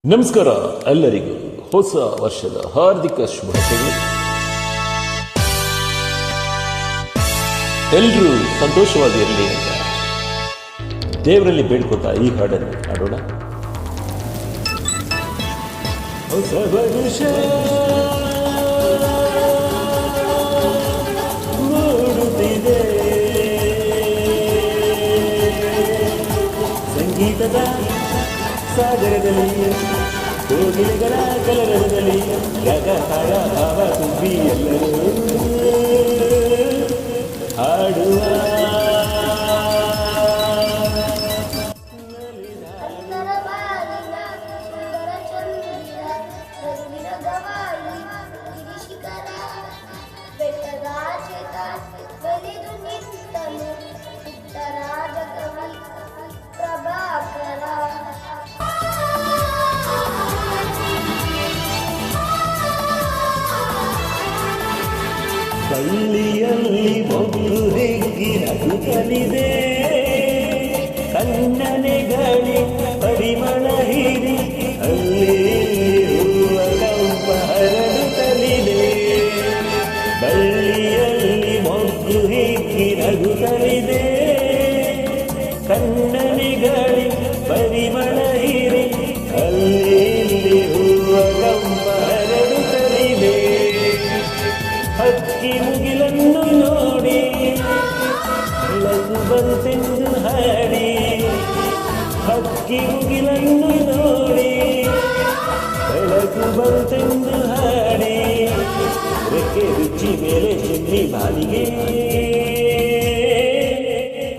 ನಮಸ್ಕಾರ ಎಲ್ಲರಿಗೂ ಹೊಸ ವರ್ಷದ ಹಾರ್ದಿಕ ಶುಭಾಶಯಗಳು. ಎಲ್ಲರೂ ಸಂತೋಷವಾಗಿರಲಿ ಅಂತ ದೇವರಲ್ಲಿ ಬೇಡ್ಕೊತಾ ಈ ಹಾಡನ್ನು ಹಾಡೋಣ. ಹೊಸ ವರುಷ ಮೂಡುತ್ತಿದೆ, ಸಂಗೀತದ ಸಾಗರದಲ್ಲಿ ಕೋಗಿಲೆಗಳ ಕಲರವದಲ್ಲಿ ಗಗತಾಳ ಭಾವ ತುಂಬಿ ಎಲ್ಲರೂ ಹಾಡುವ ಬಳ್ಳಿಯಲ್ಲಿ ಒಂದು ಹೆಗ್ಗಿ ನಗುತ್ತಲಿದೆ, ಕಣ್ಣನೆ ಗಾಳಿ ಪರಿಮಳ ಹೀರಿ ಅಲ್ಲಿ ಹೂವ ಕಂಪ ಹರಡುತ್ತಲಿದೆ. ಬಳ್ಳಿಯಲ್ಲಿ ಒಂದು ಹೆಗ್ಗಿ ನಗುತ್ತಲಿದೆ, ಕಣ್ಣನೆ ಗಾಳಿ ಪರಿಮಳ ಹೀರಿ ಅಲ್ಲಿ ಹೂವ ಕಂಪ ಹರಡುತ್ತಲಿದೆ. ಹಕ್ಕಿ ಮುಗಿಲನ್ನು ನೋಡಿ ಬೆಳಕು ಬಂತೆಂದು ಹಾಡಿ, ಹಕ್ಕಿ ಮುಗಿಲನ್ನು ನೋಡಿ ಬೆಳಕು ಬಂತೆಂದು ಹಾಡಿ, ರೆಕ್ಕೆ ರುಚಿ ಮೇಲೆ ಚೆನ್ನಿ ಬಾಲಿಗೆ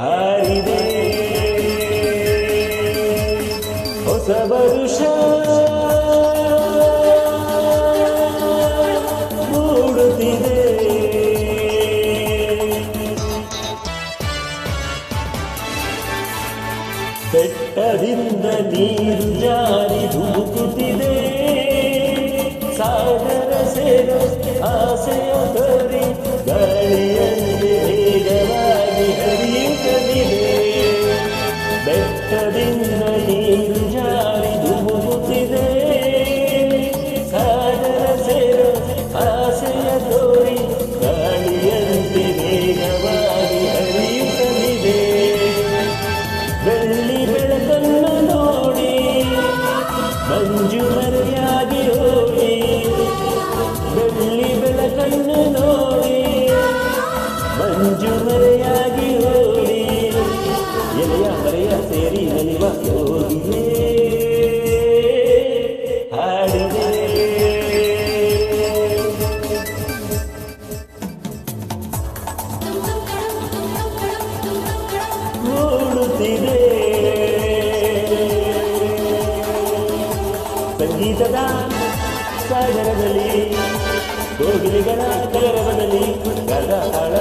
ಹಾರಿದೆ. ಹೊಸ ವರುಷ ಮೂಡುತ್ತಿದೆ, ಬೆಟ್ಟದಿಂದ ನೀರು ಜಾರಿ ಧುಮುಕುತ್ತಿದೆ, ಸಾಗರ ಸೇರೋ ಆಸೆಯ ತೋರಿ ಗಾಳಿಯಲ್ಲಿ ವೇಗವಾಗಿ ಹರಿಯುತ್ತಲಿದೆ. ಬೆಟ್ಟದಿಂದ ನೀರು ಜಾರಿ ಧುಮುಕುತ್ತಿದೆ, ಸಾಗರ ಸೇರೋ ಆಸೆಯ ತೋರಿ ಗಾಳಿಯಂತೆ ವೇಗವಾಗಿ ಹರಿಯುತ್ತಲಿದೆ. ಬೆಳ್ಳಿ ಬೆಳಕನ್ನು ನೋಡಿ ಮಂಜು ಮರೆಯಾಗಿ ಹೋಗಿ, ಬೆಳ್ಳಿ ಬೆಳಕನ್ನು ನೋಡಿ ಮಂಜು ಮರೆಯಾಗಿ ಹೋಗಿ, ಎಲೆಯ ಮರೆಯ ಸೇರಿ ನಲಿವ ಹೋಗಿಯೇ ಹಾಡಿದೆ. ಮೂಡುತ್ತಿದೆ ಸಂಗೀತದ ಸಾಗರದಲ್ಲಿ ಕೋಗಿಲೆಗಳ ಕಲರವದಲ್ಲಿ ಗದತಾಳ